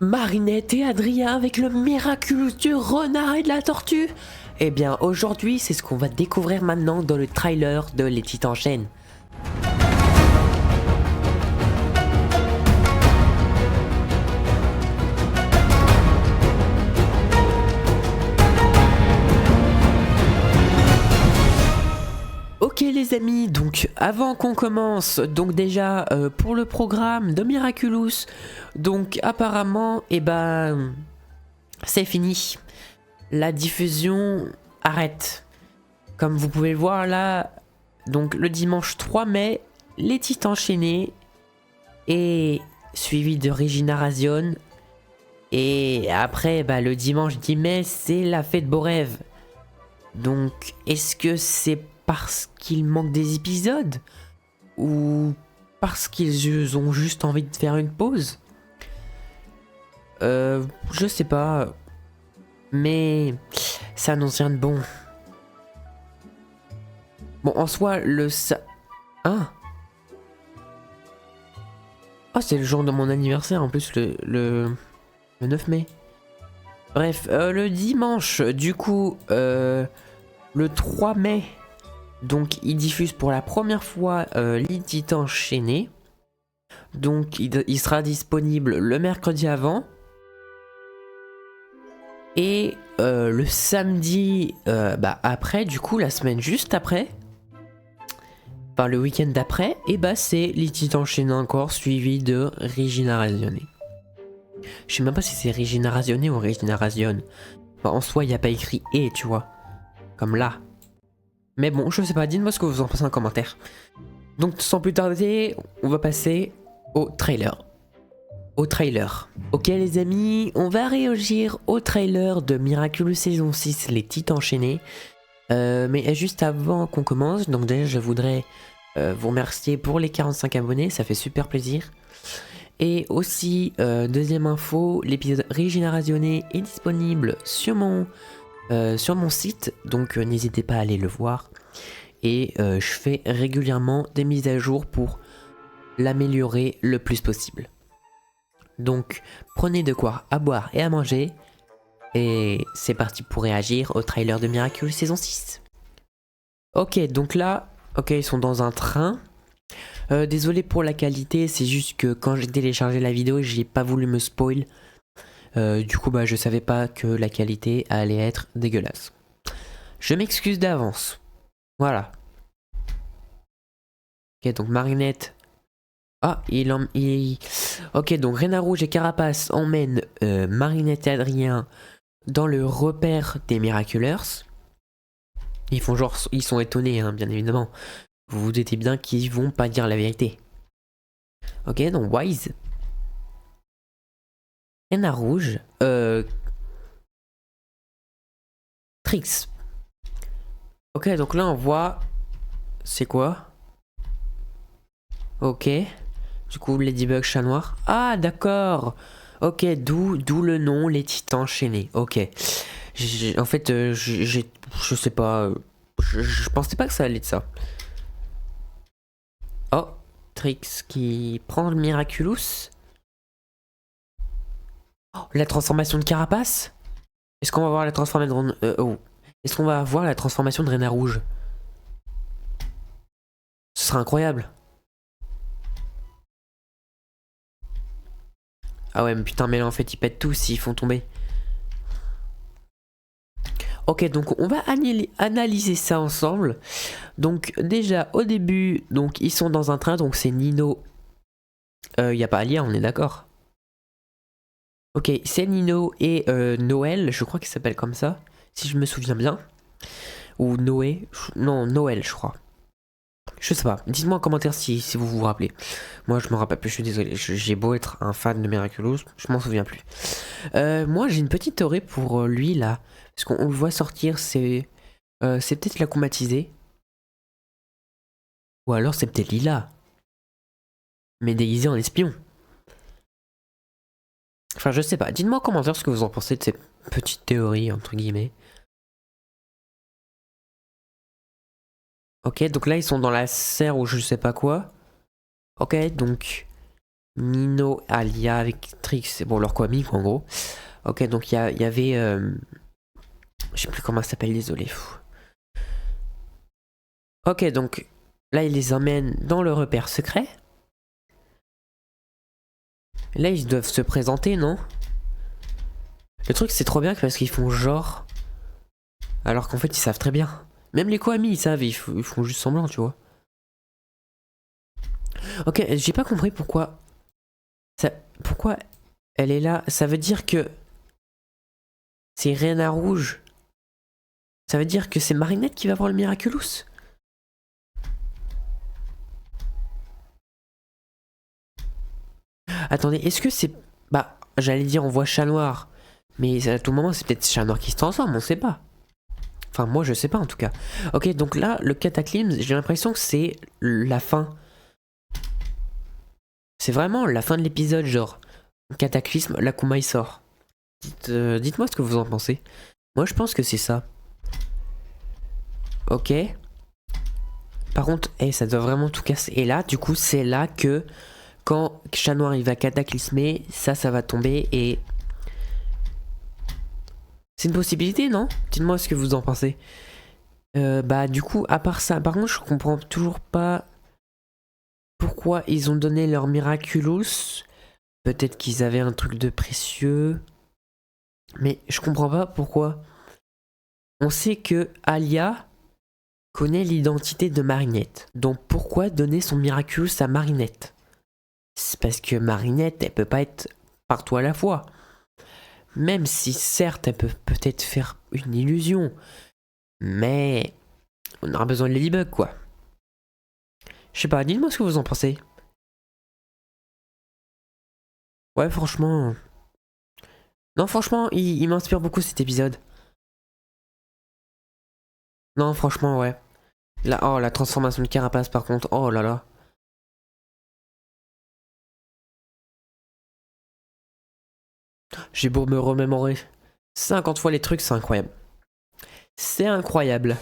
Marinette et Adrien avec le miraculeux du renard et de la tortue. Eh bien aujourd'hui c'est ce qu'on va découvrir maintenant dans le trailer de Les Titans Chaînes. Ok les amis, donc avant qu'on commence, donc déjà pour le programme de Miraculous, donc apparemment c'est fini. La diffusion arrête. Comme vous pouvez le voir là, donc le dimanche 3 mai, les Titans enchaînés et suivi de Regina Razione. Et après, le dimanche 10 mai, c'est la fête Beaux Rêves. Donc, est-ce que c'est parce qu'il manque des épisodes ou parce qu'ils ont juste envie de faire une pause? Je sais pas. Mais ça annonce rien de bon. Bon, en soi, Hein? Oh, c'est le jour de mon anniversaire, en plus, le 9 mai. Bref, le dimanche, du coup, le 3 mai, donc il diffuse pour la première fois les Titans enchaînés. Donc, il sera disponible le mercredi avant. Et le samedi après, du coup, la semaine juste après, par le week-end d'après, c'est les Titans enchaînés encore, suivi de Regina Razione. Je sais même pas si c'est Regina Razione ou Regina Razione. En soi, il n'y a pas écrit et, tu vois. Comme là. Mais bon, je sais pas, dites-moi ce que vous en pensez en commentaire. Donc, sans plus tarder, on va passer au trailer. Ok les amis, on va réagir au trailer de Miraculous saison 6, les Titans enchaînés. Mais juste avant qu'on commence, donc déjà je voudrais vous remercier pour les 45 abonnés, ça fait super plaisir. Et aussi, deuxième info, l'épisode Regina Razione est disponible sur mon site, donc n'hésitez pas à aller le voir. Et je fais régulièrement des mises à jour pour l'améliorer le plus possible. Donc prenez de quoi à boire et à manger. Et c'est parti pour réagir au trailer de Miraculous saison 6. Ok, donc là, ils sont dans un train. Désolé pour la qualité, c'est juste que quand j'ai téléchargé la vidéo, j'ai pas voulu me spoil. Du coup, je savais pas que la qualité allait être dégueulasse. Je m'excuse d'avance. Voilà. Ok, donc Marinette. Ah, Ok, donc Renard Rouge et Carapace emmènent Marinette et Adrien dans le repère des Miraculeurs. Ils font genre, ils sont étonnés, hein, bien évidemment. Vous vous doutez bien qu'ils vont pas dire la vérité. Ok, donc Wise. Renard Rouge. Trix. Ok, donc là on voit. C'est quoi? Ok. Du coup, Ladybug, chat noir. Ah, d'accord. Ok, d'où le nom, les Titans enchaînés. Ok. En fait, je sais pas. Je pensais pas que ça allait de ça. Oh, Trix qui prend le Miraculous. Oh, la transformation de Carapace. Est-ce qu'on va voir la transformation de... Est-ce qu'on va voir la transformation de Renard Rouge? Ce sera incroyable. Ah ouais, mais putain, mais là en fait ils pètent tous s'ils font tomber. Ok, donc on va analyser ça ensemble. Donc déjà au début, donc ils sont dans un train, donc c'est Nino. Y a pas à lire, on est d'accord. Ok, c'est Nino et Noël, je crois qu'il s'appelle comme ça, si je me souviens bien. Ou Noé, non Noël je crois. Je sais pas, dites-moi en commentaire si vous vous rappelez. Moi je me rappelle plus, je suis désolé, j'ai beau être un fan de Miraculous, je m'en souviens plus. Moi j'ai une petite théorie pour lui là, parce qu'on le voit sortir, c'est peut-être la combatisée. Ou alors c'est peut-être Lila, mais déguisé en espion. Enfin je sais pas, dites-moi en commentaire ce que vous en pensez de ces petites théories entre guillemets. Ok, donc là ils sont dans la serre ou je sais pas quoi. Ok, donc Nino, Alia avec Trix, bon leur Kwami en gros. Ok, donc il y avait... je sais plus comment ça s'appelle, désolé. Ok, donc là il les emmène dans le repère secret. Là ils doivent se présenter, non? Le truc c'est trop bien parce qu'ils font genre... Alors qu'en fait ils savent très bien. Même les Kwami ils savent, ils font juste semblant, tu vois. Ok, j'ai pas compris pourquoi... Pourquoi elle est là? Ça veut dire que... C'est Reina Rouge. Ça veut dire que c'est Marinette qui va voir le Miraculous? Attendez, est-ce que c'est... Bah, j'allais dire on voit Chat Noir. Mais à tout moment c'est peut-être Chat Noir qui se transforme, on sait pas. Enfin moi je sais pas en tout cas. Ok, donc là le cataclysme, j'ai l'impression que c'est la fin. C'est vraiment la fin de l'épisode, genre. Cataclysme, l'Akuma il sort. Dites-moi ce que vous en pensez. Moi je pense que c'est ça. Ok. Par contre, ça doit vraiment tout casser. Et là, du coup, c'est là que quand Chat Noir il va cataclysmer, ça va tomber et... C'est une possibilité, non? Dites-moi ce que vous en pensez. Bah du coup, à part ça, par contre, je comprends toujours pas pourquoi ils ont donné leur Miraculous. Peut-être qu'ils avaient un truc de précieux. Mais je comprends pas pourquoi. On sait que Alia connaît l'identité de Marinette. Donc pourquoi donner son Miraculous à Marinette? C'est parce que Marinette, elle peut pas être partout à la fois. Même si certes, elle peut peut-être faire une illusion. Mais on aura besoin de Ladybug, quoi. Je sais pas, dites-moi ce que vous en pensez. Ouais, franchement... Non, franchement, il m'inspire beaucoup cet épisode. Non, franchement, ouais. Là, oh, la transformation de Carapace, par contre. Oh là là. J'ai beau me remémorer 50 fois les trucs, c'est incroyable. C'est incroyable.